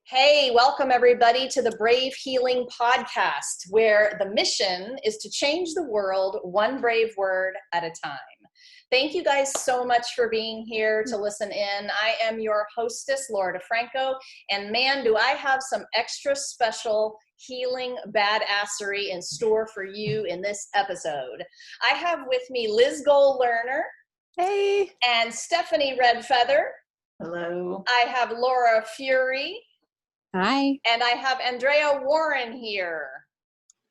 Hey, welcome everybody to the Brave Healing Podcast, where the mission is to change the world one brave word at a time. Thank you guys so much for being here to listen in. I am your hostess, Laura DeFranco, and man, do I have some extra special healing badassery in store for you in this episode. I have with me Liz Gold Lerner. Hey. And Stephanie Redfeather. Hello. I have Laura Fury. Hi. And I have Andrea Warren here.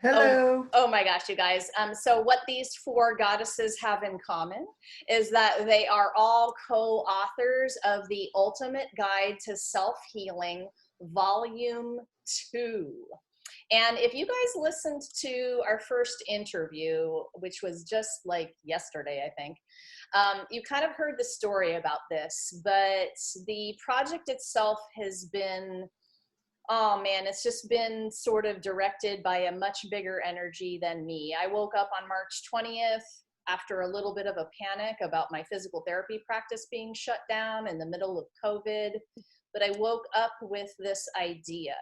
Hello. Oh my gosh, you guys. So what these four goddesses have in common is that they are all co-authors of the Ultimate Guide to Self-Healing, Volume 2. And if you guys listened to our first interview, which was just like yesterday, I think, you kind of heard the story about this, but the project itself has been, oh man, it's just been sort of directed by a much bigger energy than me. I woke up on March 20th after a little bit of a panic about my physical therapy practice being shut down in the middle of COVID, but I woke up with this idea.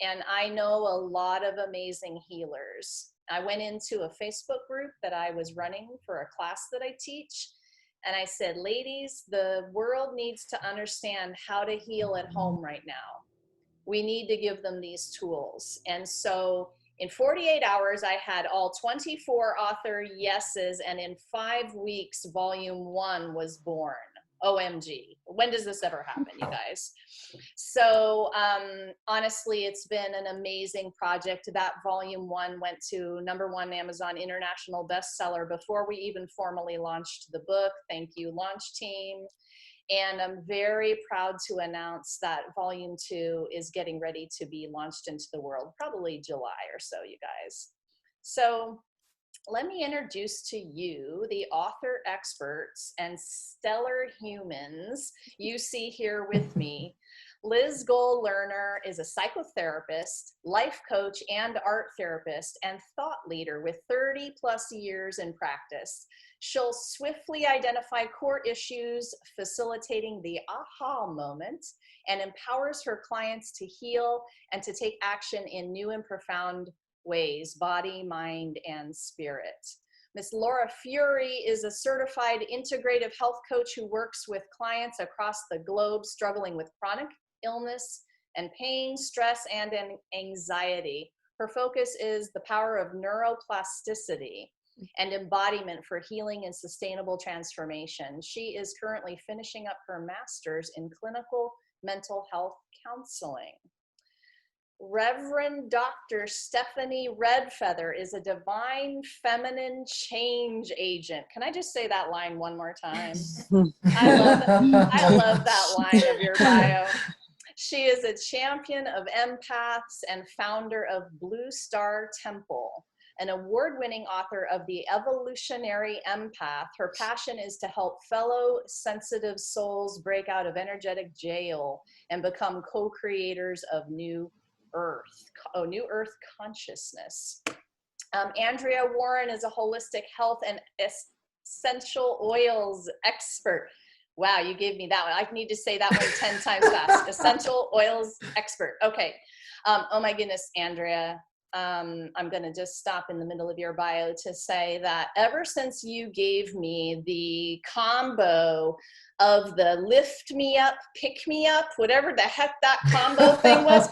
And I know a lot of amazing healers. I went into a Facebook group that I was running for a class that I teach. And I said, ladies, the world needs to understand how to heal at home right now. We need to give them these tools. And so in 48 hours, I had all 24 author yeses. And in 5 weeks, volume 1 was born. OMG. When does this ever happen, you guys? So honestly, it's been an amazing project. That volume 1 went to #1 Amazon International bestseller before we even formally launched the book. Thank you, launch team. And I'm very proud to announce that volume 2 is getting ready to be launched into the world, probably July or so, you guys. So let me introduce to you the author experts and stellar humans you see here with me. Liz Gold Lerner is a psychotherapist, life coach, and art therapist, and thought leader with 30 plus years in practice. She'll swiftly identify core issues, facilitating the aha moment, and empowers her clients to heal and to take action in new and profound ways, body, mind, and spirit. Miss Laura Fury is a certified integrative health coach who works with clients across the globe struggling with chronic illness and pain, stress, and anxiety. Her focus is the power of neuroplasticity and embodiment for healing and sustainable transformation. She is currently finishing up her master's in clinical mental health counseling. Reverend Dr. Stephanie Redfeather is a divine feminine change agent. Can I just say that line one more time? I love that line of your bio. She is a champion of empaths and founder of Blue Star Temple, an award-winning author of the Evolutionary Empath. Her passion is to help fellow sensitive souls break out of energetic jail and become co-creators of New Earth consciousness. Andrea Warren is a holistic health and essential oils expert. Wow, you gave me that one. I need to say that one 10 times fast. Essential oils expert. Okay. Oh my goodness, Andrea. I'm going to just stop in the middle of your bio to say that ever since you gave me the combo of the lift me up, pick me up, whatever the heck that combo thing was,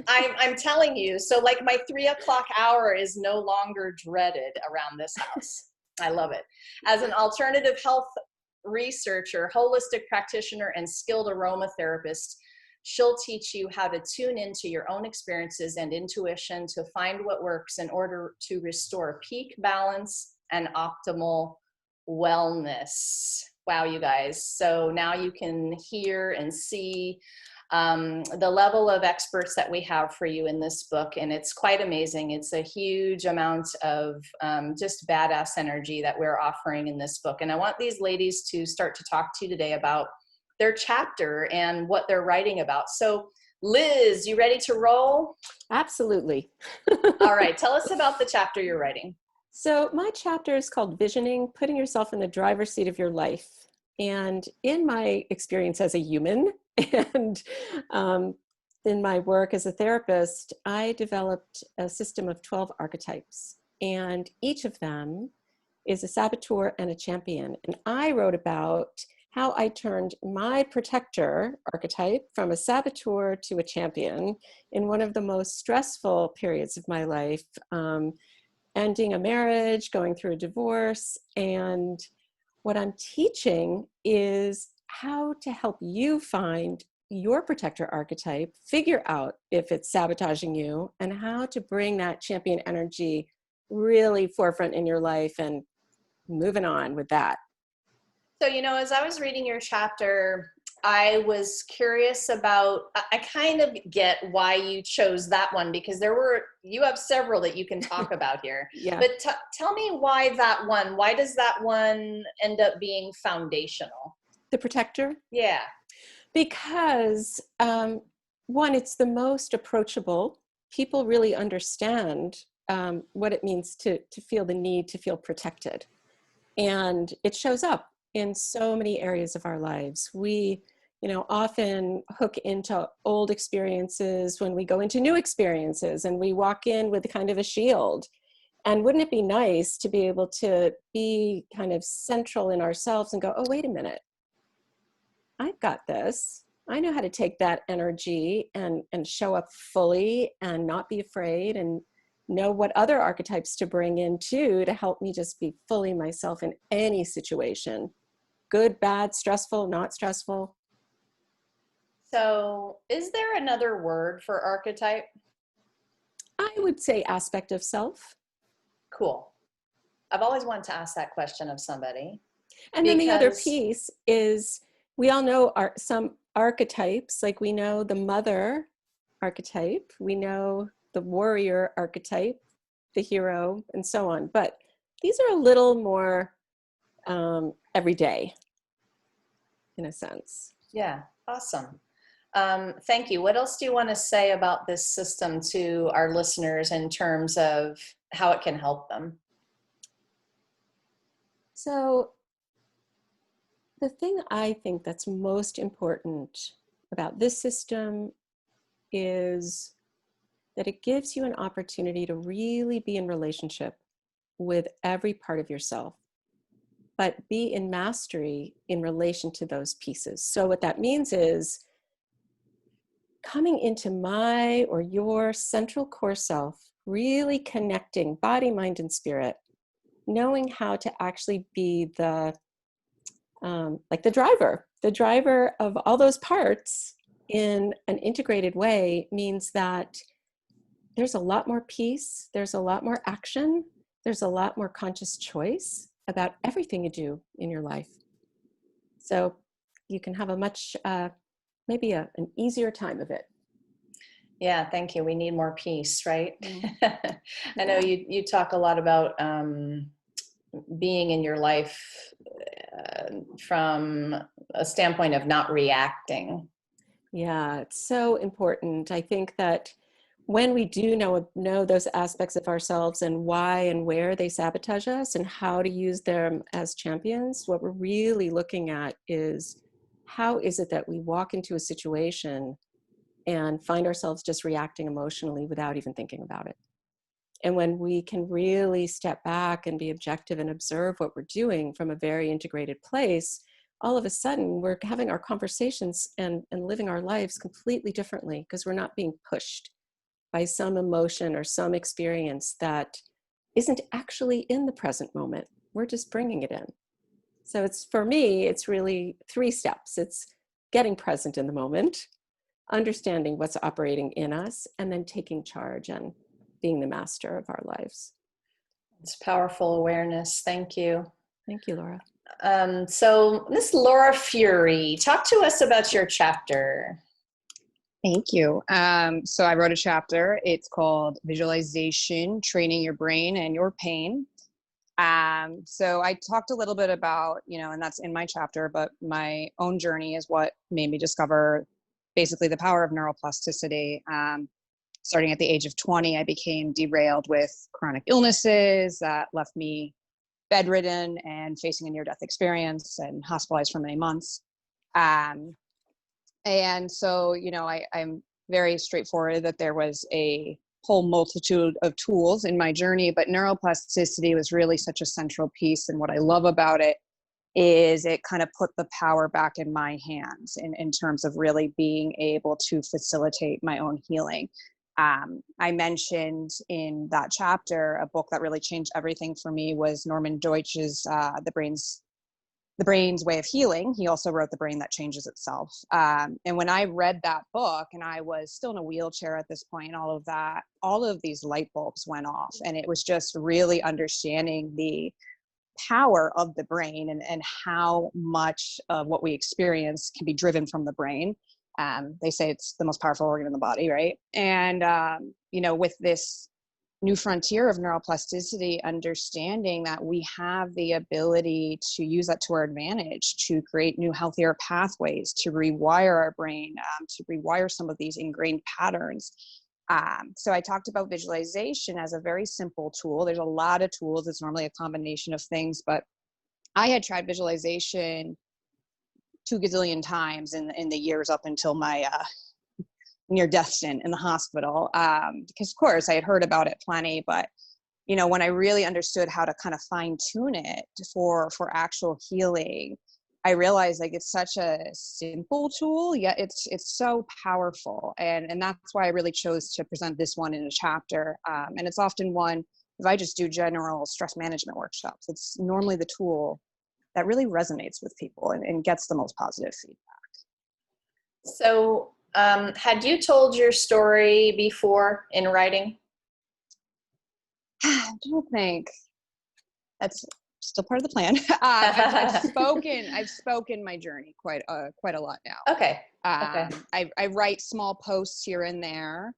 I'm telling you, so like my 3 o'clock hour is no longer dreaded around this house. I love it. As an alternative health researcher, holistic practitioner, and skilled aromatherapist, she'll teach you how to tune into your own experiences and intuition to find what works in order to restore peak balance and optimal wellness. Wow, you guys. So now you can hear and see the level of experts that we have for you in this book, and it's quite amazing. It's a huge amount of just badass energy that we're offering in this book. And I want these ladies to start to talk to you today about their chapter and what they're writing about. So Liz, you ready to roll? Absolutely. All right, tell us about the chapter you're writing. So my chapter is called Visioning, Putting Yourself in the Driver's Seat of Your Life. And in my experience as a human and in my work as a therapist, I developed a system of 12 archetypes, and each of them is a saboteur and a champion. And I wrote about how I turned my protector archetype from a saboteur to a champion in one of the most stressful periods of my life, ending a marriage, going through a divorce. And what I'm teaching is how to help you find your protector archetype, figure out if it's sabotaging you, and how to bring that champion energy really forefront in your life and moving on with that. So, as I was reading your chapter, I was curious about, I kind of get why you chose that one, because you have several that you can talk about here. Yeah. But tell me why does that one end up being foundational? The protector? Yeah. Because one, it's the most approachable. People really understand what it means to feel the need to feel protected. And it shows up in so many areas of our lives. We, often hook into old experiences when we go into new experiences, and we walk in with kind of a shield. And wouldn't it be nice to be able to be kind of central in ourselves and go, oh, wait a minute, I've got this. I know how to take that energy and show up fully and not be afraid, and know what other archetypes to bring in too to help me just be fully myself in any situation. Good, bad, stressful, not stressful. So is there another word for archetype? I would say aspect of self. Cool. I've always wanted to ask that question of somebody. And then the other piece is, we all know some archetypes, like we know the mother archetype, we know the warrior archetype, the hero, and so on. But these are a little more everyday, in a sense. Yeah, awesome. Thank you. What else do you want to say about this system to our listeners in terms of how it can help them? So the thing I think that's most important about this system is that it gives you an opportunity to really be in relationship with every part of yourself, but be in mastery in relation to those pieces. So what that means is coming into my or your central core self, really connecting body, mind, and spirit, knowing how to actually be the the driver of all those parts in an integrated way, means that there's a lot more peace, there's a lot more action, there's a lot more conscious choice about everything you do in your life. So you can have a much, maybe an easier time of it. Yeah, thank you. We need more peace, right? Mm-hmm. I know you talk a lot about being in your life from a standpoint of not reacting. Yeah, it's so important. I think that when we do know those aspects of ourselves and why and where they sabotage us and how to use them as champions, what we're really looking at is, how is it that we walk into a situation and find ourselves just reacting emotionally without even thinking about it? And when we can really step back and be objective and observe what we're doing from a very integrated place, all of a sudden we're having our conversations and living our lives completely differently, because we're not being pushed by some emotion or some experience that isn't actually in the present moment. We're just bringing it in. So for me, it's really 3 steps. It's getting present in the moment, understanding what's operating in us, and then taking charge and being the master of our lives. It's powerful awareness. Thank you. Thank you, Laura. So Miss Laura Fury, talk to us about your chapter. Thank you. So I wrote a chapter. It's called Visualization, Training Your Brain and Your Pain. So I talked a little bit about, and that's in my chapter, but my own journey is what made me discover basically the power of neuroplasticity. Starting at the age of 20, I became derailed with chronic illnesses that left me bedridden and facing a near-death experience and hospitalized for many months. And so, I'm very straightforward that there was a whole multitude of tools in my journey, but neuroplasticity was really such a central piece. And what I love about it is it kind of put the power back in my hands in terms of really being able to facilitate my own healing. I mentioned in that chapter, a book that really changed everything for me was Norman Deutsch's The Brain's Way of Healing. He also wrote The Brain That Changes Itself. And when I read that book, and I was still in a wheelchair at this point, all of these light bulbs went off. And it was just really understanding the power of the brain and how much of what we experience can be driven from the brain. They say it's the most powerful organ in the body, right? And, with this new frontier of neuroplasticity, understanding that we have the ability to use that to our advantage, to create new, healthier pathways, to rewire our brain, to rewire some of these ingrained patterns. So I talked about visualization as a very simple tool. There's a lot of tools. It's normally a combination of things, but I had tried visualization 2 gazillion times in the years up until my near death stint in the hospital. Because of course I had heard about it plenty, but when I really understood how to kind of fine tune it for actual healing, I realized like it's such a simple tool, yet it's so powerful. And that's why I really chose to present this one in a chapter. And it's often one, if I just do general stress management workshops, it's normally the tool that really resonates with people and gets the most positive feedback. So, had you told your story before in writing? I don't think that's still part of the plan. I've spoken my journey quite a lot now. Okay. I write small posts here and there,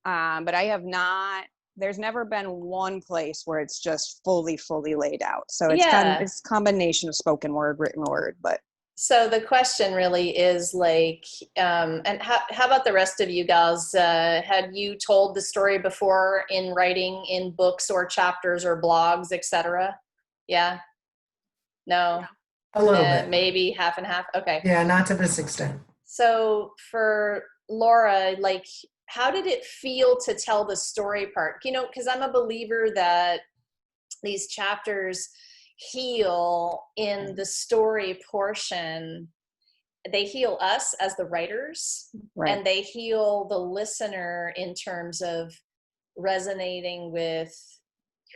but I have not. There's never been one place where it's just fully laid out. So it's it's a combination of spoken word, written word. But so the question really is like, and how about the rest of you guys? Had you told the story before in writing, in books or chapters or blogs, etc.? Yeah. No. A little bit. Maybe half and half. Okay. Yeah, not to this extent. So for Laura, like, how did it feel to tell the story part? Because I'm a believer that these chapters heal in the story portion. They heal us as the writers, right. And they heal the listener in terms of resonating with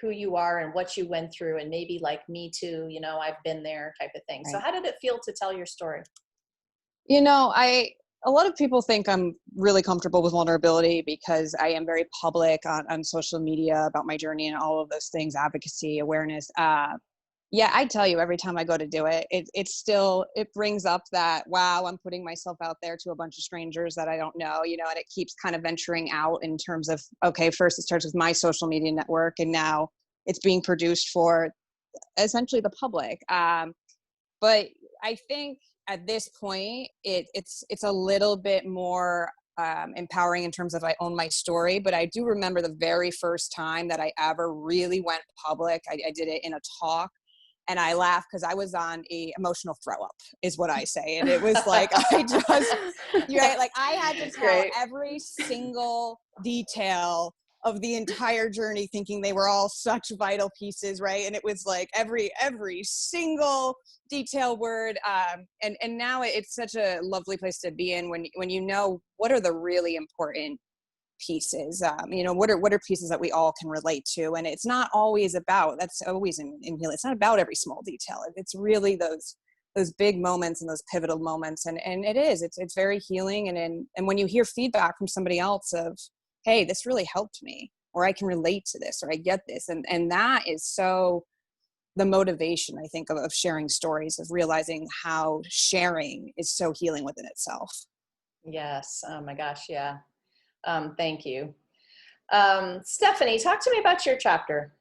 who you are and what you went through, and maybe like me too, I've been there type of thing. Right. So how did it feel to tell your story? A lot of people think I'm really comfortable with vulnerability because I am very public on social media about my journey and all of those things, advocacy, awareness. Yeah, I tell you, every time I go to do it, it brings up that, wow, I'm putting myself out there to a bunch of strangers that I don't know, and it keeps kind of venturing out in terms of, okay, first it starts with my social media network, and now it's being produced for essentially the public. But I think at this point, it's a little bit more empowering in terms of I own my story. But I do remember the very first time that I ever really went public. I did it in a talk, and I laughed because I was on a emotional throw up, is what I say. And it was like, like I had to tell every single detail of the entire journey, thinking they were all such vital pieces, right? And it was like every single detail word. And now it's such a lovely place to be in when you know what are the really important pieces. What are pieces that we all can relate to, and it's not always about. That's always in healing. It's not about every small detail. It's really those big moments and those pivotal moments, and it's very healing. And when you hear feedback from somebody else of, hey, this really helped me, or I can relate to this, or I get this, and that is so the motivation, I think, of sharing stories, of realizing how sharing is so healing within itself. Yes. Oh my gosh. Yeah. Thank you. Stephanie, talk to me about your chapter.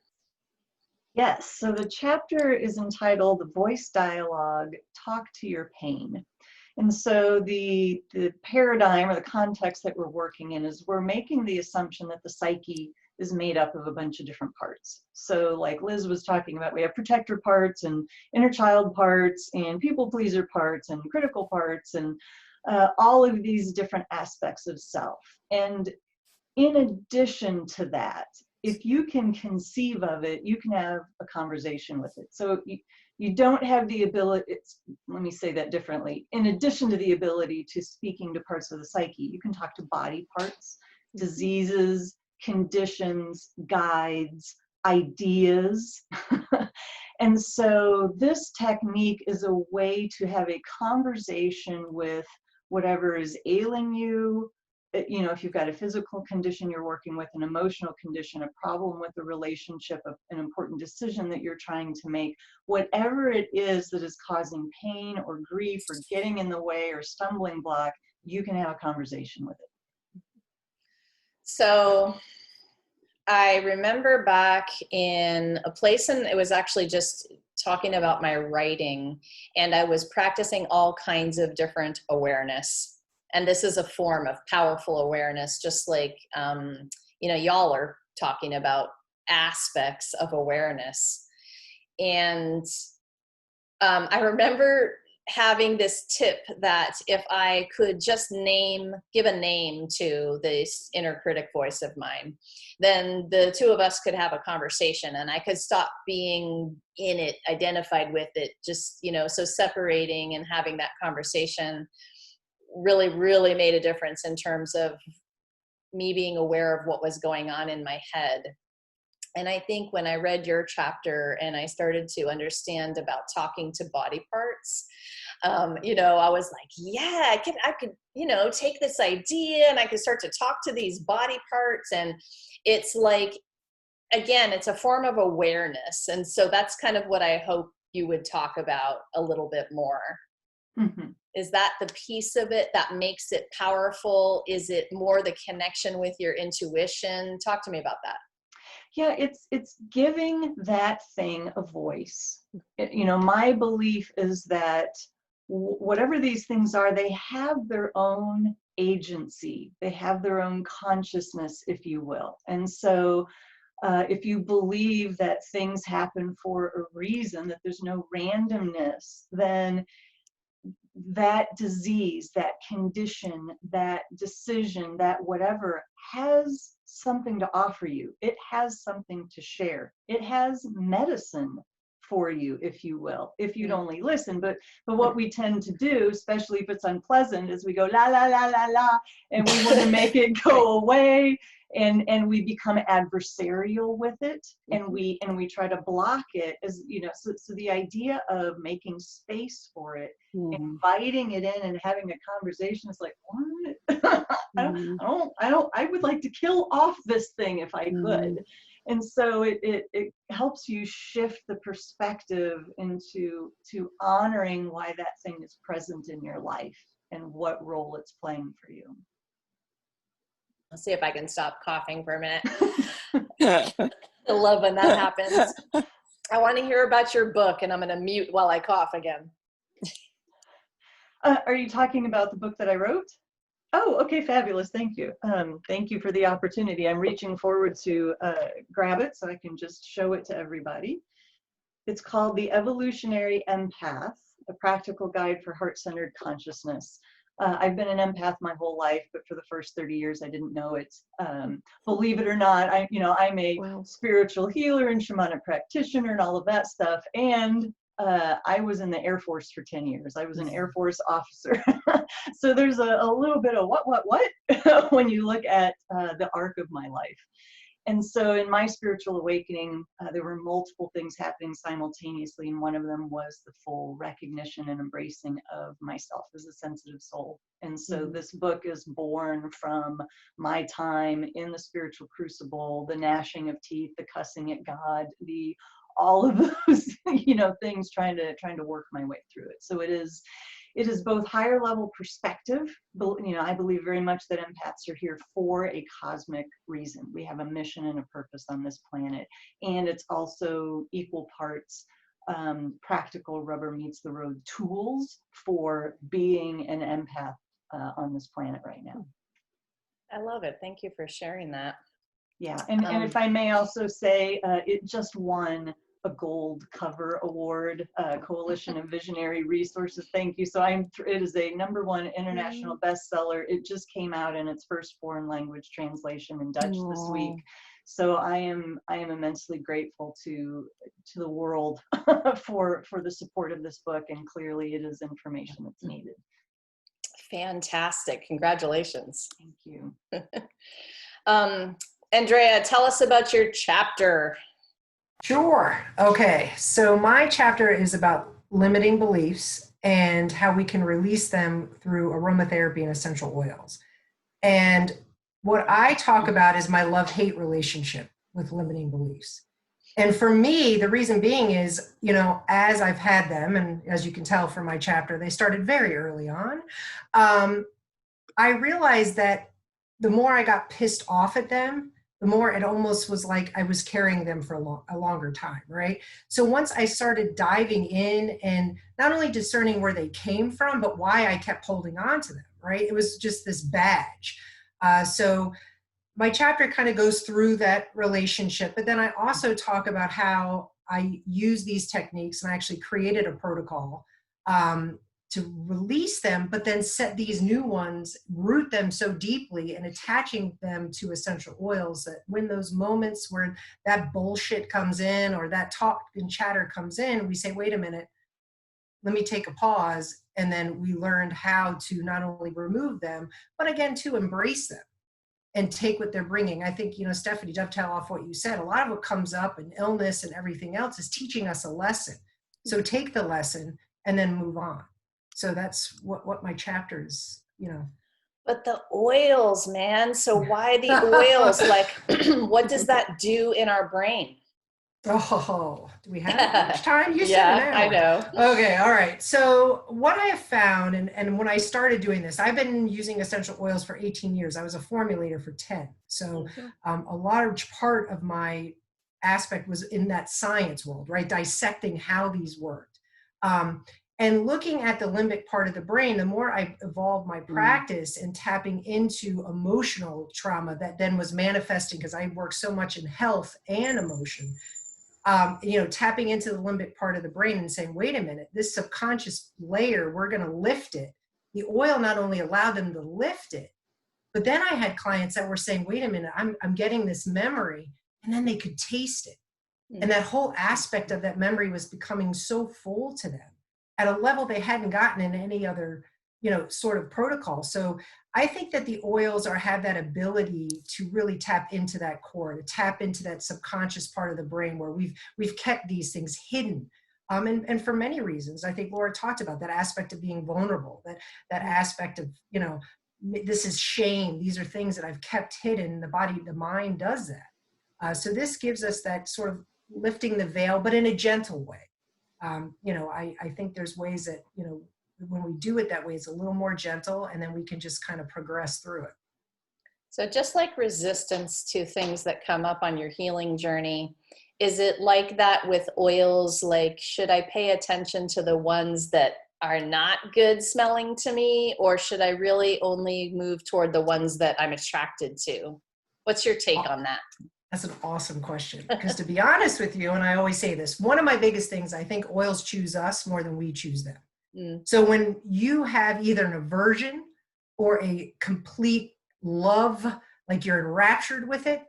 Yes, so the chapter is entitled The Voice Dialogue, Talk to Your Pain. And so the paradigm or the context that we're working in is we're making the assumption that the psyche is made up of a bunch of different parts. So like Liz was talking about, we have protector parts and inner child parts and people pleaser parts and critical parts. And all of these different aspects of self. And in addition to that, if you can conceive of it, you can have a conversation with it. So you don't have the ability, let me say that differently. In addition to the ability to speaking to parts of the psyche, you can talk to body parts, diseases, conditions, guides, ideas. And so this technique is a way to have a conversation with whatever is ailing you. You know, if you've got a physical condition you're working with, an emotional condition, a problem with a relationship, an important decision that you're trying to make, whatever it is that is causing pain or grief or getting in the way or stumbling block, you can have a conversation with it. So I remember back in a place, and it was actually just talking about my writing, and I was practicing all kinds of different awareness. And this is a form of powerful awareness, just like, you know, y'all are talking about aspects of awareness. And I remember having this tip that if I could just give a name to this inner critic voice of mine, then the two of us could have a conversation and I could stop being in it, identified with it, just, you know, so separating and having that conversation really, really made a difference in terms of me being aware of what was going on in my head. And I think when I read your chapter and I started to understand about talking to body parts, you know, I was like, yeah, I could, you know, take this idea and I could start to talk to these body parts. And it's like, again, it's a form of awareness. And so that's kind of what I hope you would talk about a little bit more. Mm-hmm. Is that the piece of it that makes it powerful? Is it more the connection with your intuition? Talk to me about that. Yeah, it's giving that thing a voice. You know, my belief is that whatever these things are, they have their own agency. They have their own consciousness, if you will. And so if you believe that things happen for a reason, that there's no randomness, then that disease, that condition, that decision, that whatever has something to offer you. It has something to share. It has medicine for you, if you will, if you'd only listen. But what we tend to do, especially if it's unpleasant, is we go la la la la la, and we want to make it go away, and we become adversarial with it, and we try to block it, as you know. So the idea of making space for it, inviting it in and having a conversation is like, what? I would like to kill off this thing if I could. And so it helps you shift the perspective into honoring why that thing is present in your life and what role it's playing for you. Let's see if I can stop coughing for a minute. I love when that happens. I want to hear about your book, and I'm going to mute while I cough again. Are you talking about the book that I wrote? Oh, okay, fabulous. Thank you. Thank you for the opportunity. I'm reaching forward to grab it so I can just show it to everybody. It's called The Evolutionary Empath, a practical guide for heart-centered consciousness. I've been an empath my whole life, but for the first 30 years, I didn't know it. Believe it or not, I'm a spiritual healer and shamanic practitioner and all of that stuff. And I was in the Air Force for 10 years. I was an Air Force officer. So there's a little bit of what when you look at the arc of my life. And so in my spiritual awakening, there were multiple things happening simultaneously. And one of them was the full recognition and embracing of myself as a sensitive soul. And so this book is born from my time in the spiritual crucible, the gnashing of teeth, the cussing at God, all of those, things trying to work my way through it. So it is both higher level perspective. I believe very much that empaths are here for a cosmic reason. We have a mission and a purpose on this planet. And it's also equal parts practical rubber meets the road tools for being an empath on this planet right now. I love it. Thank you for sharing that. Yeah, and if I may also say, it just won a gold cover award, Coalition of Visionary Resources. Thank you. So it is a #1 international bestseller. It just came out in its first foreign language translation in Dutch this week. So I am immensely grateful to the world for the support of this book, and clearly it is information that's needed. Fantastic. Congratulations. Thank you. Andrea, tell us about your chapter. Sure. Okay. So my chapter is about limiting beliefs and how we can release them through aromatherapy and essential oils. And what I talk about is my love-hate relationship with limiting beliefs. And for me, the reason being is, as I've had them, and as you can tell from my chapter, they started very early on. I realized that the more I got pissed off at them, the more it almost was like I was carrying them for a longer time, right? So once I started diving in and not only discerning where they came from, but why I kept holding on to them, right? It was just this badge. So my chapter kind of goes through that relationship, but then I also talk about how I use these techniques, and I actually created a protocol to release them, but then set these new ones, root them so deeply, and attaching them to essential oils that when those moments where that bullshit comes in or that talk and chatter comes in, we say, wait a minute, let me take a pause. And then we learned how to not only remove them, but again, to embrace them and take what they're bringing. I think, Stephanie, dovetail off what you said, a lot of what comes up in illness and everything else is teaching us a lesson. So take the lesson and then move on. So that's what my chapter is, But the oils, man. So why the oils? Like, what does that do in our brain? Oh, do we have much time? You said an hour. I know. Okay, all right. So what I have found, and when I started doing this, I've been using essential oils for 18 years. I was a formulator for 10. So a large part of my aspect was in that science world, right? Dissecting how these worked. And looking at the limbic part of the brain, the more I evolved my practice and tapping into emotional trauma that then was manifesting, because I work so much in health and emotion, tapping into the limbic part of the brain and saying, wait a minute, this subconscious layer, we're going to lift it. The oil not only allowed them to lift it, but then I had clients that were saying, wait a minute, I'm getting this memory, and then they could taste it. And that whole aspect of that memory was becoming so full to them at a level they hadn't gotten in any other, sort of protocol. So I think that the oils have that ability to really tap into that core, to tap into that subconscious part of the brain where we've kept these things hidden. And for many reasons, I think Laura talked about that aspect of being vulnerable, that aspect of, this is shame. These are things that I've kept hidden. The mind does that. So this gives us that sort of lifting the veil, but in a gentle way. I think there's ways that, when we do it that way, it's a little more gentle, and then we can just kind of progress through it. So just like resistance to things that come up on your healing journey, is it like that with oils? Like, should I pay attention to the ones that are not good smelling to me, or should I really only move toward the ones that I'm attracted to? What's your take on that? That's an awesome question. Because to be honest with you, and I always say this, one of my biggest things, I think oils choose us more than we choose them. So when you have either an aversion or a complete love, like you're enraptured with it,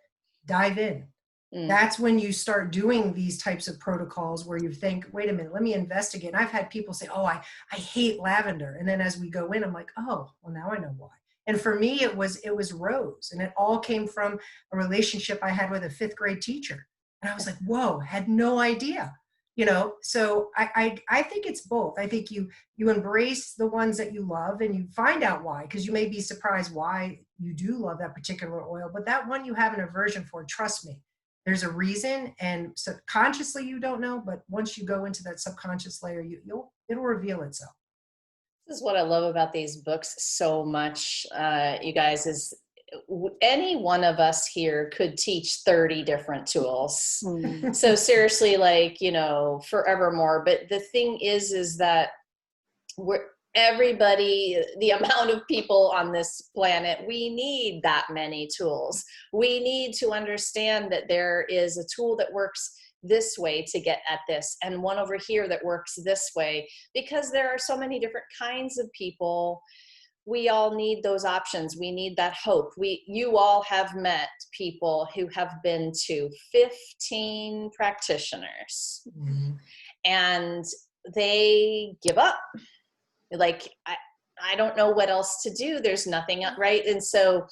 dive in. That's when you start doing these types of protocols where you think, wait a minute, let me investigate. And I've had people say, oh, I hate lavender. And then as we go in, I'm like, oh, well, now I know why. And for me, it was rose. And it all came from a relationship I had with a 5th grade teacher. And I was like, whoa, had no idea. So I think it's both. I think you embrace the ones that you love, and you find out why, because you may be surprised why you do love that particular oil, but that one you have an aversion for, trust me, there's a reason, and subconsciously you don't know, but once you go into that subconscious layer, it'll reveal itself. This is what I love about these books so much, you guys, is any one of us here could teach 30 different tools. So seriously, forevermore. But the thing is that everybody, the amount of people on this planet, we need that many tools. We need to understand that there is a tool that works this way to get at this, and one over here that works this way, because there are so many different kinds of people. We all need those options. We need that hope. You all have met people who have been to 15 practitioners, Mm-hmm. and they give up. Like, I don't know what else to do. There's nothing, right? And so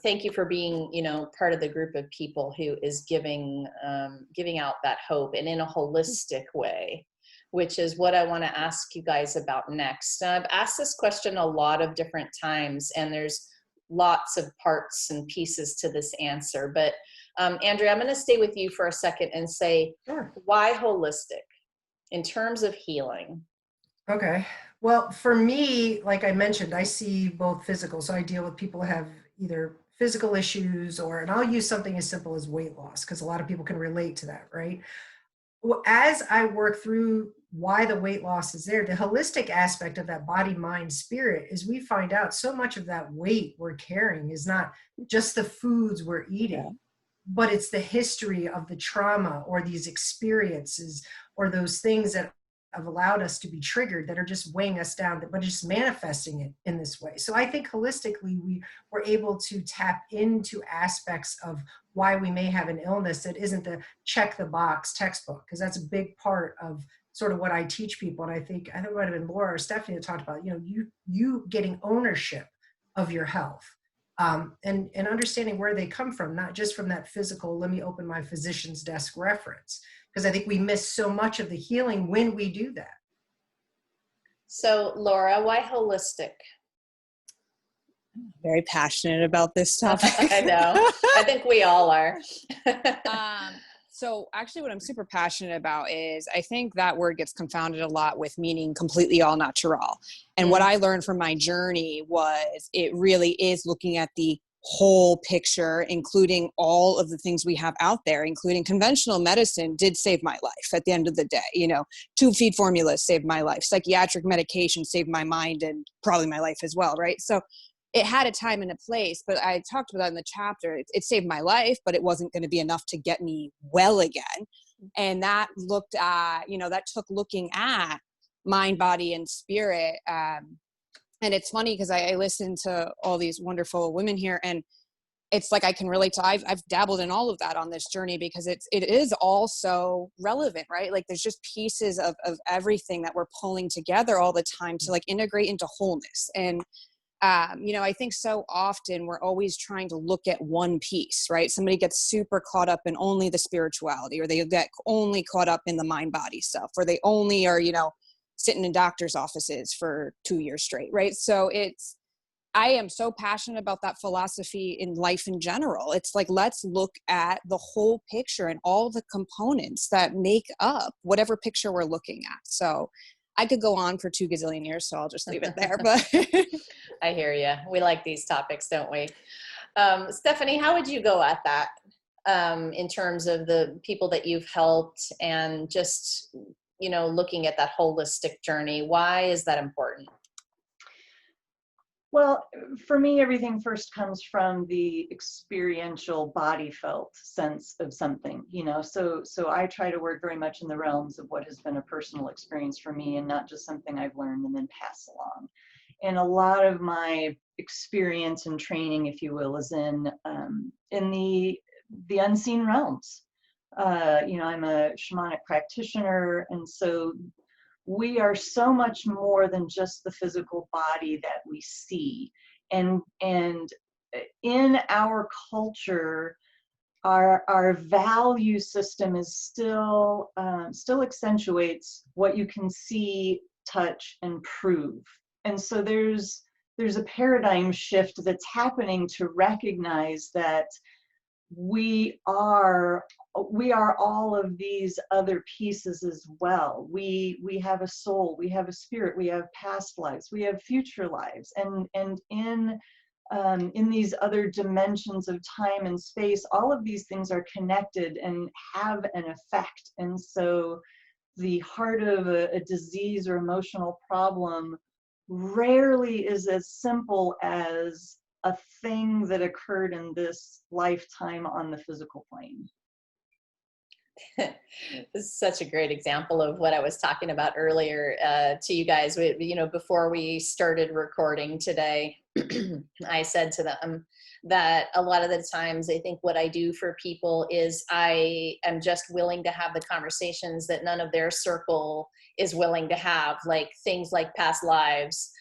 thank you for being, part of the group of people who is giving out that hope, and in a holistic way, which is what I want to ask you guys about next. I've asked this question a lot of different times, and there's lots of parts and pieces to this answer. But Andrea, I'm going to stay with you for a second and say, Sure. why holistic in terms of healing? Okay. Well, for me, like I mentioned, I see both physical. So I deal with people who have either physical issues and I'll use something as simple as weight loss because a lot of people can relate to that, right? Well, as I work through why the weight loss is there, the holistic aspect of that body, mind, spirit is we find out so much of that weight we're carrying is not just the foods we're eating, but it's the history of the trauma or these experiences or those things that have allowed us to be triggered that are just weighing us down, but just manifesting it in this way. So I think holistically, we were able to tap into aspects of why we may have an illness that isn't the check the box textbook, because that's a big part of sort of what I teach people. And I think it might have been Laura or Stephanie that talked about, you getting ownership of your health. And understanding where they come from, not just from that physical, let me open my physician's desk reference, because I think we miss so much of the healing when we do that. So Laura, why holistic? Very passionate about this topic. I know. I think we all are. So actually what I'm super passionate about is I think that word gets confounded a lot with meaning completely all natural. And what I learned from my journey was it really is looking at the whole picture, including all of the things we have out there, including conventional medicine did save my life at the end of the day. Tube feed formulas saved my life. Psychiatric medication saved my mind and probably my life as well, right? So it had a time and a place, but I talked about that in the chapter. It saved my life, but it wasn't going to be enough to get me well again. And that looked at, that took looking at mind, body, and spirit. And it's funny because I listened to all these wonderful women here, and it's like I can relate to. I've dabbled in all of that on this journey because it is all so relevant, right? Like there's just pieces of everything that we're pulling together all the time to like integrate into wholeness. And I think so often we're always trying to look at one piece, right? Somebody gets super caught up in only the spirituality, or they get only caught up in the mind body stuff, or they only are, sitting in doctor's offices for 2 years straight, right? So I am so passionate about that philosophy in life in general. It's like, let's look at the whole picture and all the components that make up whatever picture we're looking at. So I could go on for 2 gazillion years, so I'll just leave it there. But I hear you. We like these topics, don't we? Stephanie, how would you go at that in terms of the people that you've helped and just, looking at that holistic journey? Why is that important? Well, for me, everything first comes from the experiential body felt sense of something, so I try to work very much in the realms of what has been a personal experience for me and not just something I've learned and then pass along. And a lot of my experience and training, if you will, is in the unseen realms. I'm a shamanic practitioner, and so we are so much more than just the physical body that we see. And in our culture, our value system is still accentuates what you can see, touch, and prove. And so there's a paradigm shift that's happening to recognize that we are all of these other pieces as well. We have a soul, we have a spirit, we have past lives, we have future lives, and in these other dimensions of time and space, all of these things are connected and have an effect. And so the heart of a disease or emotional problem rarely is as simple as a thing that occurred in this lifetime on the physical plane. This is such a great example of what I was talking about earlier to you guys. Before we started recording today, I said to them that a lot of the times I think what I do for people is I am just willing to have the conversations that none of their circle is willing to have, like things like past lives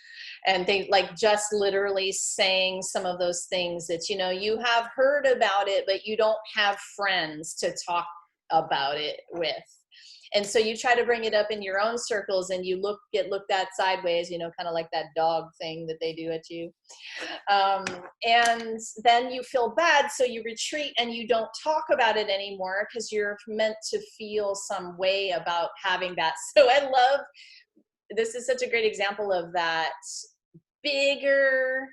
and things like just literally saying some of those things that, you have heard about it, but you don't have friends to talk about it with. And so you try to bring it up in your own circles and you get looked at sideways, kind of like that dog thing that they do at you. And then you feel bad. So you retreat and you don't talk about it anymore because you're meant to feel some way about having that. So this is such a great example of that bigger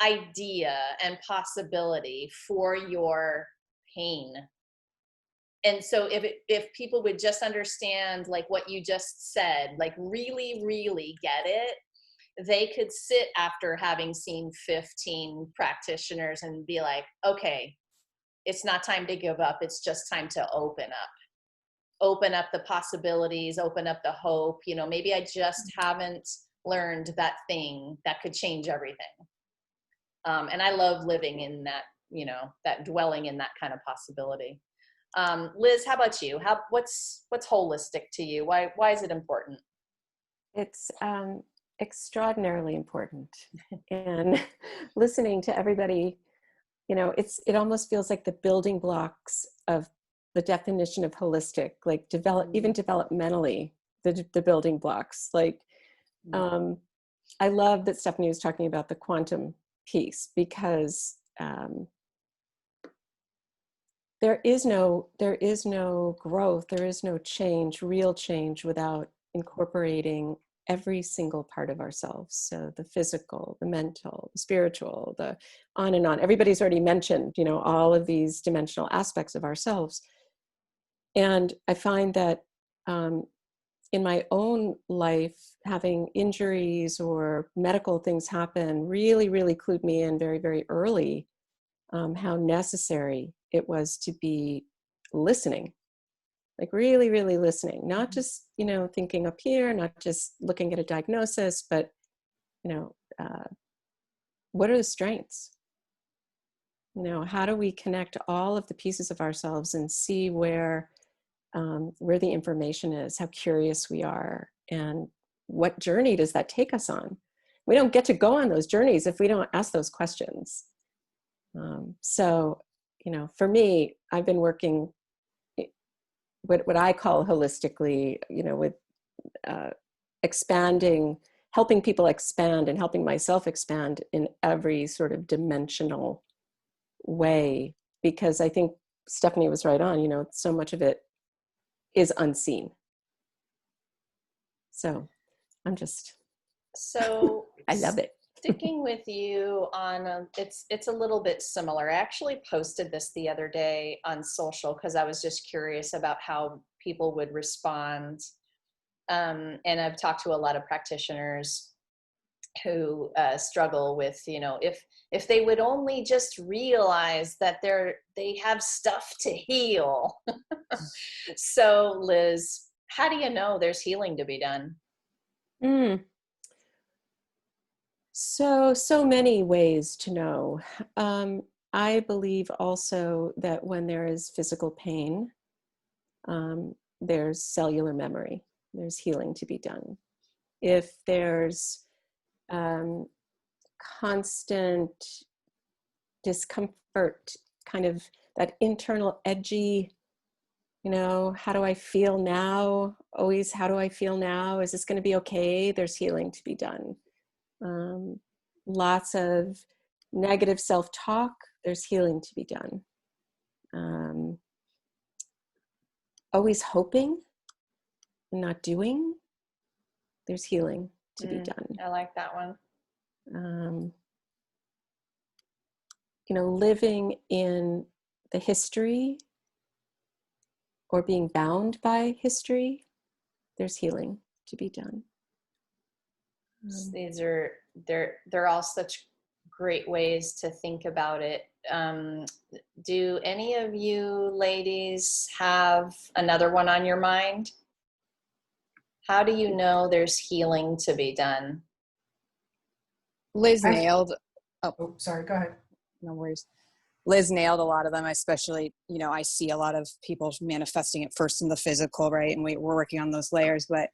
idea and possibility for your pain. And so if people would just understand like what you just said, like really, really get it, they could sit after having seen 15 practitioners and be like, okay, it's not time to give up. It's just time to open up the possibilities, open up the hope. Maybe I just haven't learned that thing that could change everything. And I love living in that, that dwelling in that kind of possibility. Liz, how about you? What's holistic to you? Why is it important? It's extraordinarily important. And listening to everybody, it almost feels like the building blocks of the definition of holistic, like even developmentally, the building blocks. Like, I love that Stephanie was talking about the quantum piece because there is no growth, there is no change, real change, without incorporating every single part of ourselves. So the physical, the mental, the spiritual, the on and on. Everybody's already mentioned, all of these dimensional aspects of ourselves. And I find that in my own life, having injuries or medical things happen really, really clued me in very, very early how necessary it was to be listening, like really, really listening, not just, thinking up here, not just looking at a diagnosis, but, what are the strengths? How do we connect all of the pieces of ourselves and see where the information is, how curious we are, and what journey does that take us on? We don't get to go on those journeys if we don't ask those questions. So, for me, I've been working what I call holistically, with expanding, helping people expand and helping myself expand in every sort of dimensional way, because I think Stephanie was right on, so much of it is unseen. So so I love it. Sticking with you on it's a little bit similar. I actually posted this the other day on social because I was just curious about how people would respond. And I've talked to a lot of practitioners who struggle with, if they would only just realize that they have stuff to heal. So Liz, how do you know there's healing to be done? So many ways to know. I believe also that when there is physical pain, there's cellular memory, there's healing to be done. If there's constant discomfort, kind of that internal edgy, how do I feel now? Always, how do I feel now? Is this going to be okay? There's healing to be done. Lots of negative self-talk, there's healing to be done. Always hoping and not doing, there's healing to be done. I like that one. Living in the history or being bound by history, there's healing to be done. They're all such great ways to think about it. do any of you ladies have another one on your mind? How do you know there's healing to be done? Liz I- nailed. Oh, sorry, go ahead. No worries. Liz nailed a lot of them, especially, I see a lot of people manifesting it first in the physical, right? And we're working on those layers, but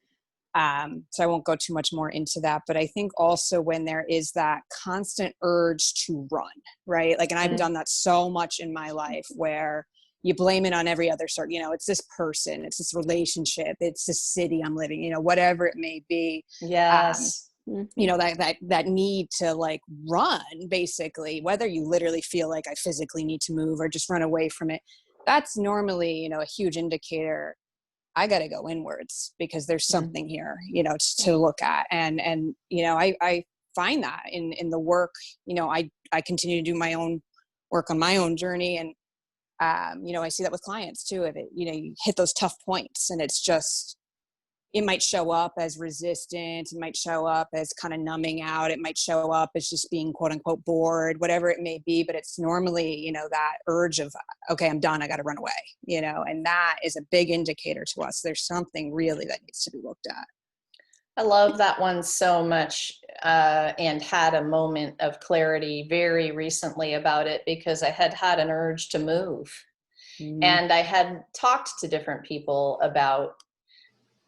so I won't go too much more into that. But I think also when there is that constant urge to run, right? Like, and I've done that so much in my life where you blame it on every other sort, it's this person, it's this relationship, it's this city I'm living, whatever it may be. Yes. That need to like run, basically, whether you literally feel like I physically need to move or just run away from it. That's normally, a huge indicator. I got to go inwards because there's something here, to look at. And, I find that in the work, I continue to do my own work on my own journey. And, I see that with clients too. If it, you hit those tough points and it's just, it might show up as resistance. It might show up as kind of numbing out. It might show up as just being quote unquote bored, whatever it may be. But it's normally, that urge of, okay, I'm done. I got to run away, and that is a big indicator to us. There's something really that needs to be looked at. I love that one so much, and had a moment of clarity very recently about it because I had an urge to move. And I had talked to different people about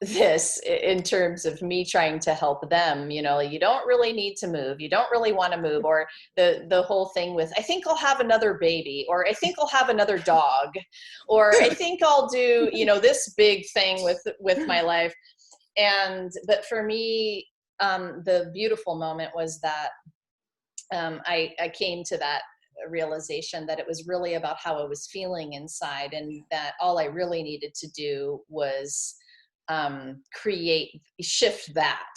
this in terms of me trying to help them. You don't really need to move, you don't really want to move, or the whole thing with, I think I'll have another baby, or I think I'll have another dog, or I think I'll do this big thing with my life. But for me, the beautiful moment was that I came to that realization that it was really about how I was feeling inside, and that all I really needed to do was shift that.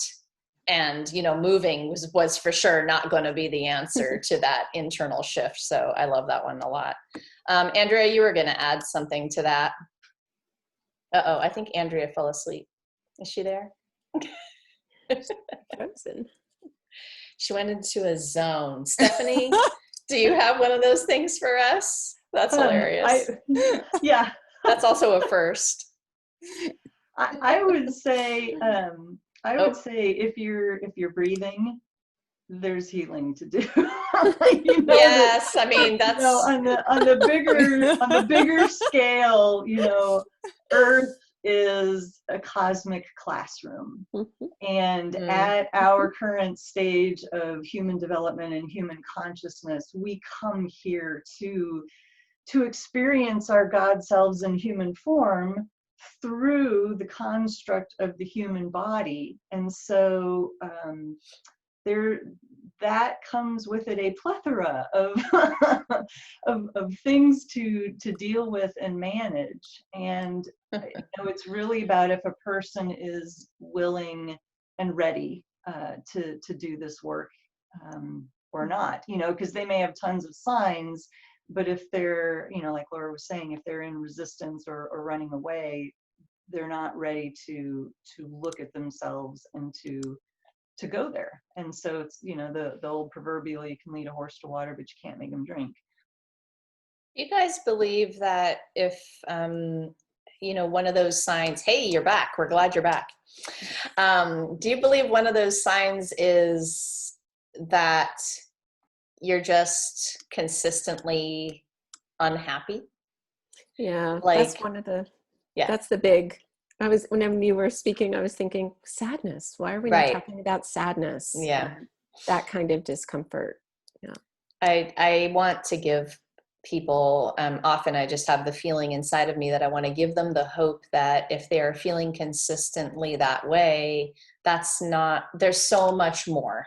And moving was for sure not going to be the answer to that internal shift. So I love that one a lot. Andrea, you were going to add something to that. I think Andrea fell asleep. Is she there? Frozen. She went into a zone. Stephanie, do you have one of those things for us? That's hilarious. Yeah. That's also a first. I would say if you're breathing, there's healing to do. Yes, I mean that's on the bigger scale. Earth is a cosmic classroom, and at our current stage of human development and human consciousness, we come here to experience our God selves in human form through the construct of the human body. And so that comes with it a plethora of of things to deal with and manage. And it's really about if a person is willing and ready to do this work or not, because they may have tons of signs, but if they're, like Laura was saying, if they're in resistance or running away, they're not ready to look at themselves and to go there. And so it's, the old proverbial, you can lead a horse to water, but you can't make him drink. You guys believe that if, one of those signs, hey, you're back, we're glad you're back. Do you believe one of those signs is that you're just consistently unhappy? Yeah, Like, that's one of the, that's the big, when you were speaking, I was thinking sadness. Why are we not talking about sadness? Yeah. That kind of discomfort. Yeah. I want to give people, often I just have the feeling inside of me that I want to give them the hope that if they are feeling consistently that way, there's so much more.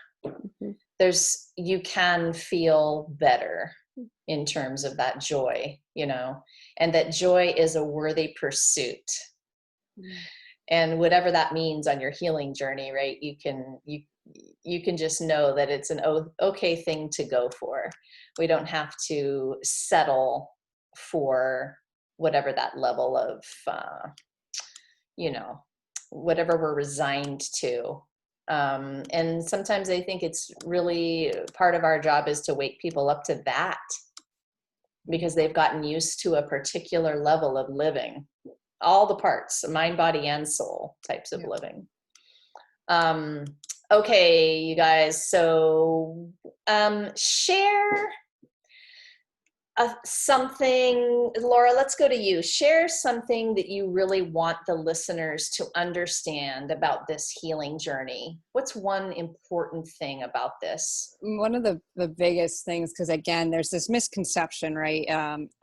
You can feel better in terms of that joy, and that joy is a worthy pursuit. And whatever that means on your healing journey, right? You can just know that it's an okay thing to go for. We don't have to settle for whatever that level of, whatever we're resigned to. And sometimes I think it's really part of our job is to wake people up to that, because they've gotten used to a particular level of living, all the parts, mind, body, and soul types of living. Okay, you guys, so share something. Laura, let's go to you. Share something that you really want the listeners to understand about this healing journey. What's one important thing about this? One of the biggest things, because again, there's this misconception, right,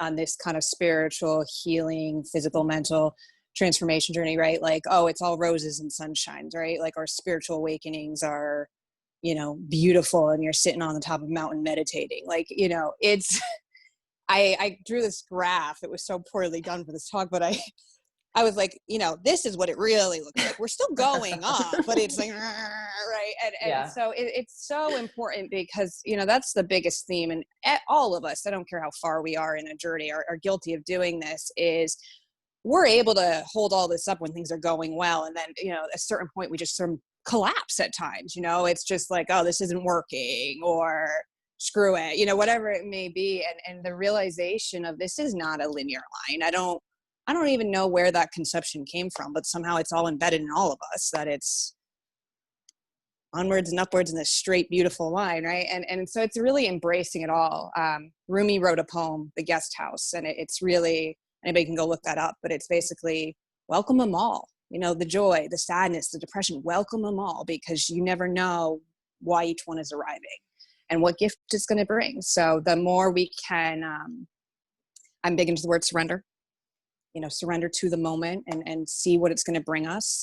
on this kind of spiritual healing, physical, mental transformation journey, right? Like, oh, it's all roses and sunshines, right? Like our spiritual awakenings are, you know, beautiful and you're sitting on the top of a mountain meditating. Like, you know, it's, I drew this graph. It was so poorly done for this talk, but I was like, you know, this is what it really looks like. We're still going up, but it's like, right. And so it's so important because, you know, that's the biggest theme. And all of us, I don't care how far we are in a journey, are guilty of doing this. Is we're able to hold all this up when things are going well. And then, you know, at a certain point, we just sort of collapse at times, you know, it's just like, oh, this isn't working, or screw it, you know, whatever it may be. And the realization of this is not a linear line. I don't even know where that conception came from, but somehow it's all embedded in all of us, that it's onwards and upwards in this straight, beautiful line, right? And so it's really embracing it all. Rumi wrote a poem, The Guest House, and it's really, anybody can go look that up, but it's basically welcome them all. You know, the joy, the sadness, the depression, welcome them all, because you never know why each one is arriving and what gift it's going to bring. So the more we can, I'm big into the word surrender, you know, surrender to the moment and see what it's going to bring us.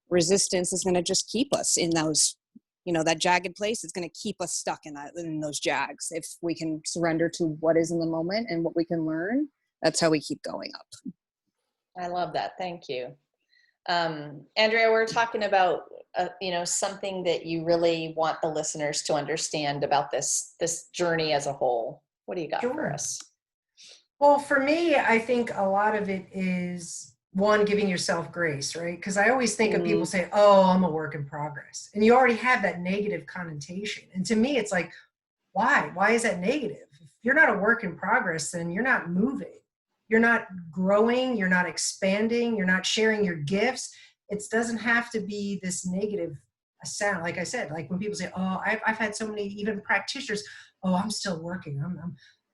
Resistance is going to just keep us in those, you know, that jagged place. It's going to keep us stuck in those jags. If we can surrender to what is in the moment and what we can learn, that's how we keep going up. I love that. Thank you. Andrea, we're talking about, you know, something that you really want the listeners to understand about this journey as a whole. What do you got for us? Well, for me, I think a lot of it is, one, giving yourself grace, right? Because I always think of people say, oh, I'm a work in progress. And you already have that negative connotation. And to me, it's like, why? Why is that negative? If you're not a work in progress, then you're not moving. You're not growing. You're not expanding. You're not sharing your gifts. It doesn't have to be this negative sound. Like I said, like when people say, oh, I've had so many, even practitioners, oh, I'm still working.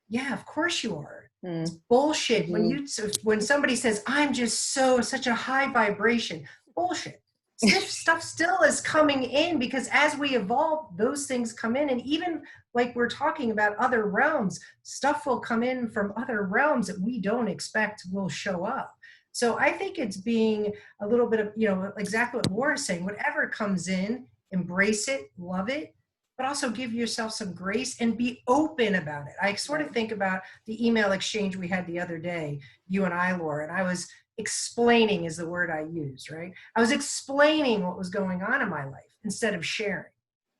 Yeah, of course you are. It's bullshit. When somebody says, I'm just such a high vibration, bullshit. Stuff still is coming in, because as we evolve, those things come in. And even like we're talking about other realms, stuff will come in from other realms that we don't expect will show up. So I think it's being a little bit of, you know, exactly what Laura's saying, whatever comes in, embrace it, love it, but also give yourself some grace and be open about it. I sort of think about the email exchange we had the other day, you and I, Laura, and I was explaining is the word I used, right? I was explaining what was going on in my life instead of sharing.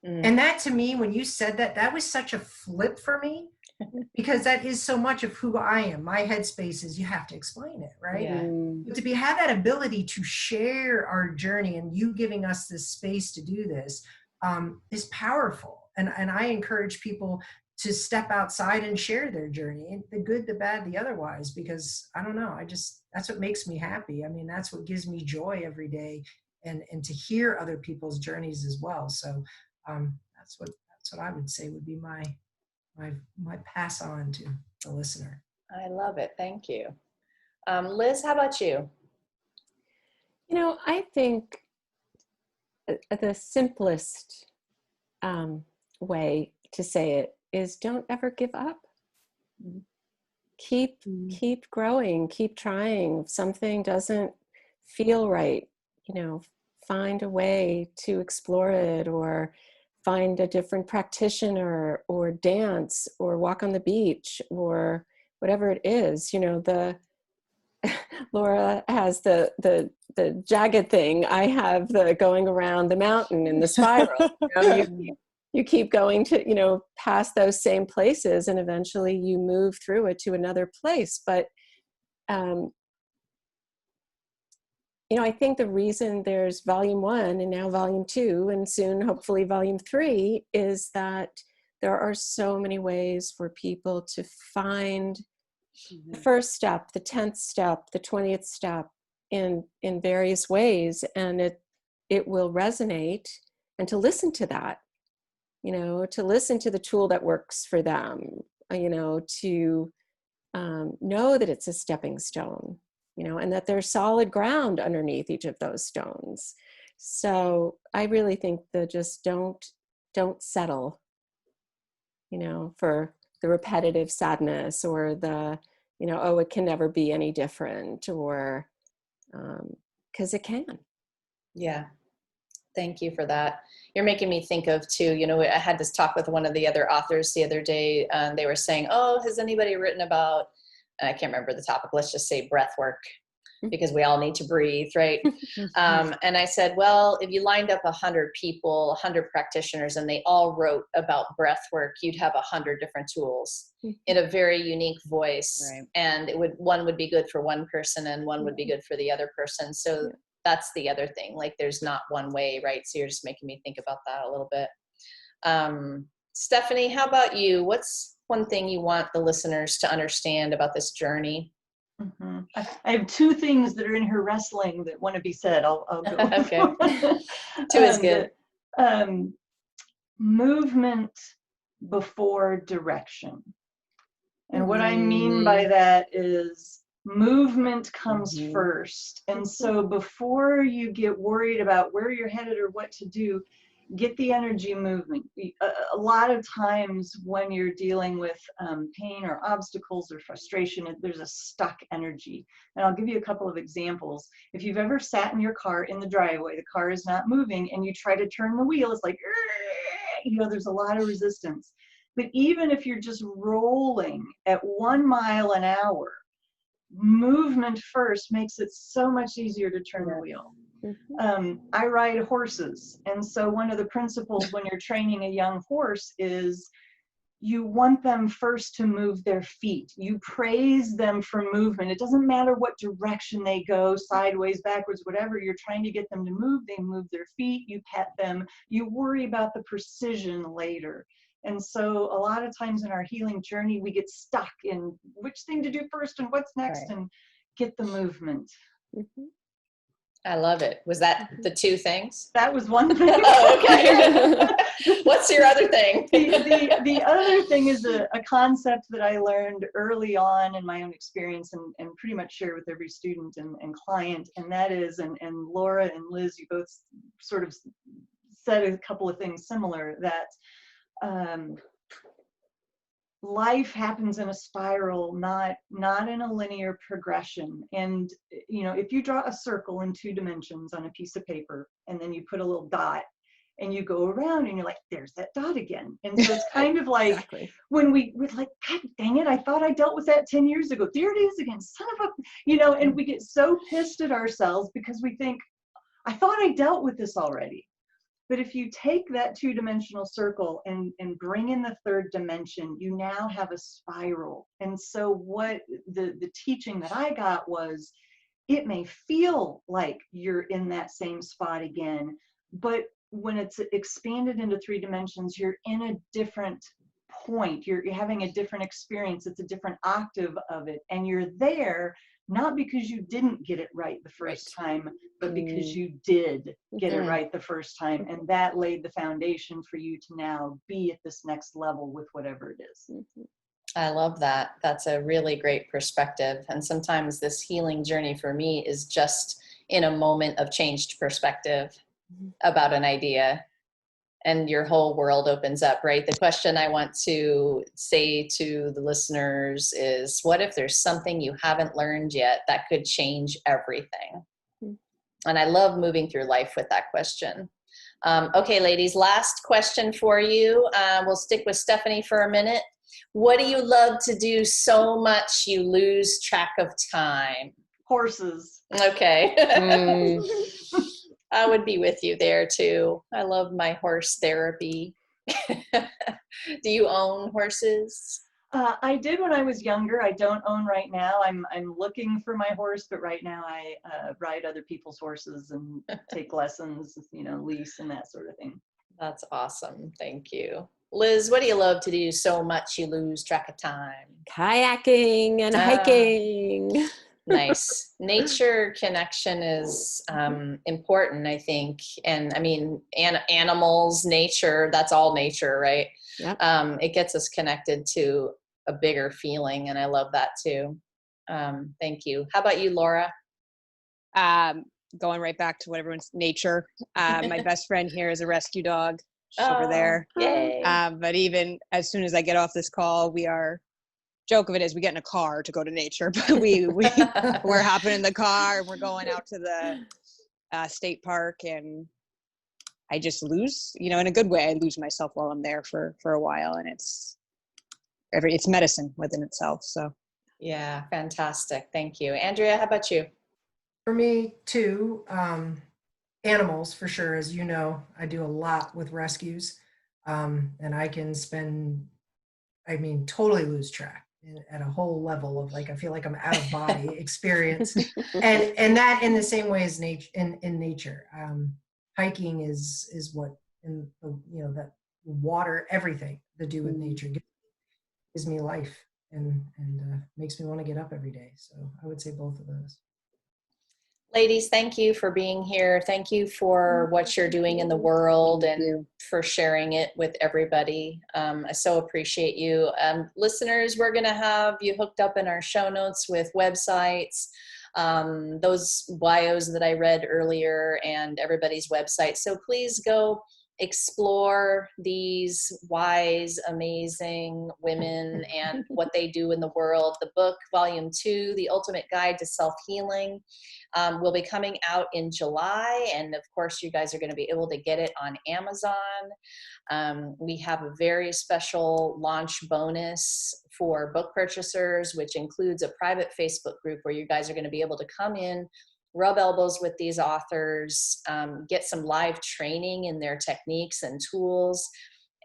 And that, to me, when you said that, that was such a flip for me, because that is so much of who I am. My headspace is, you have to explain it, right? Yeah. But to have that ability to share our journey, and you giving us this space to do this, is powerful. And I encourage people to step outside and share their journey, and the good, the bad, the otherwise, because I don't know, that's what makes me happy. I mean, that's what gives me joy every day, and to hear other people's journeys as well. So that's what I would say would be my pass on to the listener. I love it. Thank you. Liz, how about you? You know, I think the simplest way to say it is, don't ever give up. Keep growing, keep trying. If something doesn't feel right, you know, find a way to explore it, or find a different practitioner, or dance, or walk on the beach, or whatever it is. You know, Laura has the jagged thing. I have the going around the mountain in the spiral. You know, you keep going to, you know, past those same places, and eventually you move through it to another place. But, you know, I think the reason there's volume 1 and now volume 2 and soon hopefully volume 3 is that there are so many ways for people to find the first step, the 10th step, the 20th step in various ways, and it will resonate. And to listen to that, you know, to listen to the tool that works for them, you know, to know that it's a stepping stone, you know, and that there's solid ground underneath each of those stones. So I really think that just don't settle, you know, for the repetitive sadness or the, you know, oh, it can never be any different, or because it can. Yeah. Thank you for that. You're making me think of too, you know, I had this talk with one of the other authors the other day, and they were saying, oh, has anybody written about, I can't remember the topic, let's just say breath work, because we all need to breathe, right? And I said, well, if you lined up 100 people, 100 practitioners, and they all wrote about breath work, you'd have 100 different tools in a very unique voice. Right. And one would be good for one person and one would be good for the other person. So that's the other thing. Like there's not one way, right? So you're just making me think about that a little bit. Stephanie, how about you? What's one thing you want the listeners to understand about this journey? Mm-hmm. I have two things that are in her wrestling that want to be said. I'll go. Okay. Two is good. Movement before direction. And what I mean by that is movement comes first. And so before you get worried about where you're headed or what to do, get the energy movement. A lot of times when you're dealing with pain or obstacles or frustration, there's a stuck energy. And I'll give you a couple of examples. If you've ever sat in your car in the driveway, the car is not moving, and you try to turn the wheel, it's like, you know, there's a lot of resistance. But even if you're just rolling at 1 mile an hour, movement first makes it so much easier to turn the wheel. I ride horses, and so one of the principles when you're training a young horse is you want them first to move their feet. You praise them for movement. It doesn't matter what direction they go, sideways, backwards, whatever. You're trying to get them to move. They move their feet. You pet them. You worry about the precision later. And so a lot of times in our healing journey, we get stuck in which thing to do first and what's next, and get the movement. I love it. Was that the two things? That was one thing. Oh, okay. What's your other thing? The other thing is a concept that I learned early on in my own experience and pretty much share with every student and client, and that is, and Laura and Liz, you both sort of said a couple of things similar, that life happens in a spiral, not in a linear progression. And you know, if you draw a circle in 2 dimensions on a piece of paper, and then you put a little dot, and you go around, and you're like, there's that dot again. And so it's kind of like when we're like, God dang it, I thought I dealt with that 10 years ago. There it is again, son of a, you know, and we get so pissed at ourselves because we think, I thought I dealt with this already. But if you take that 2-dimensional circle and bring in the 3rd dimension, you now have a spiral. And so what the teaching that I got was, it may feel like you're in that same spot again, but when it's expanded into 3 dimensions, you're in a different point. You're having a different experience. It's a different octave of it. And you're there not because you didn't get it right the first time, but because you did get it right the first time. And that laid the foundation for you to now be at this next level with whatever it is. I love that. That's a really great perspective. And sometimes this healing journey for me is just in a moment of changed perspective about an idea, and your whole world opens up, right? The question I want to say to the listeners is, what if there's something you haven't learned yet that could change everything? And I love moving through life with that question. Okay, ladies, last question for you. We'll stick with Stephanie for a minute. What do you love to do so much you lose track of time? Horses. Okay. I would be with you there too. I love my horse therapy. Do you own horses? I did when I was younger. I don't own right now. I'm looking for my horse, but right now I ride other people's horses and take lessons, you know, lease and that sort of thing. That's awesome. Thank you. Liz, what do you love to do so much you lose track of time? Kayaking and Ah, hiking. nice. Nature connection is important, I think. And I mean, animals, nature, that's all nature, right? Yep. It gets us connected to a bigger feeling, and I love that too. Thank you. How about you, Laura? Going right back to what everyone's nature. My best friend here is a rescue dog. She's over Oh, there. yay. But even as soon as I get off this call, joke of it is we get in a car to go to nature, but we're hopping in the car and we're going out to the state park, and I just lose, in a good way, I lose myself while I'm there for a while, and it's medicine within itself. So Yeah, fantastic. Thank you. Andrea, how about you? For me too, animals for sure. As you know, I do a lot with rescues, and I can spend, I mean, totally lose track at a whole level of like I feel like I'm out of body experience, and that in the same way as nature in nature. Hiking is what in the that water everything to do with nature gives me life and makes me want to get up every day. So I would say both of those. Ladies, thank you for being here. Thank you for what you're doing in the world thank and you. for sharing it with everybody. I so appreciate you. Listeners, we're going to have you hooked up in our show notes with websites, those bios that I read earlier, and everybody's website. So please go explore these wise, amazing women and what they do in the world. The book, Volume 2, The Ultimate Guide to Self-Healing, will be coming out in July. And of course, you guys are going to be able to get it on Amazon. We have a very special launch bonus for book purchasers, which includes a private Facebook group where you guys are going to be able to come in, rub elbows with these authors, get some live training in their techniques and tools.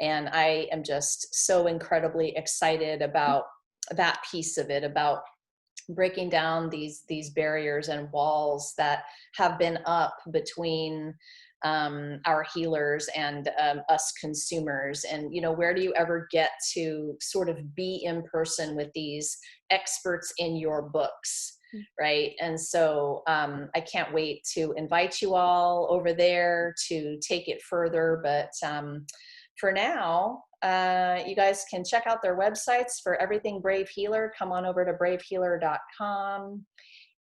And I am just so incredibly excited about that piece of it, about breaking down these barriers and walls that have been up between our healers and us consumers. And where do you ever get to sort of be in person with these experts in your books, right? And so I can't wait to invite you all over there to take it further. But for now, you guys can check out their websites for everything Brave Healer. Come on over to bravehealer.com.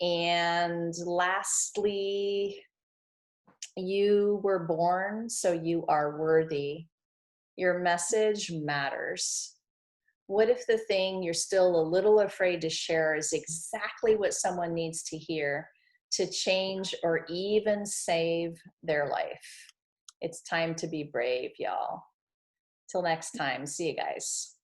And lastly, you were born, so you are worthy. Your message matters. What if the thing you're still a little afraid to share is exactly what someone needs to hear to change or even save their life? It's time to be brave, y'all. Till next time, see you guys.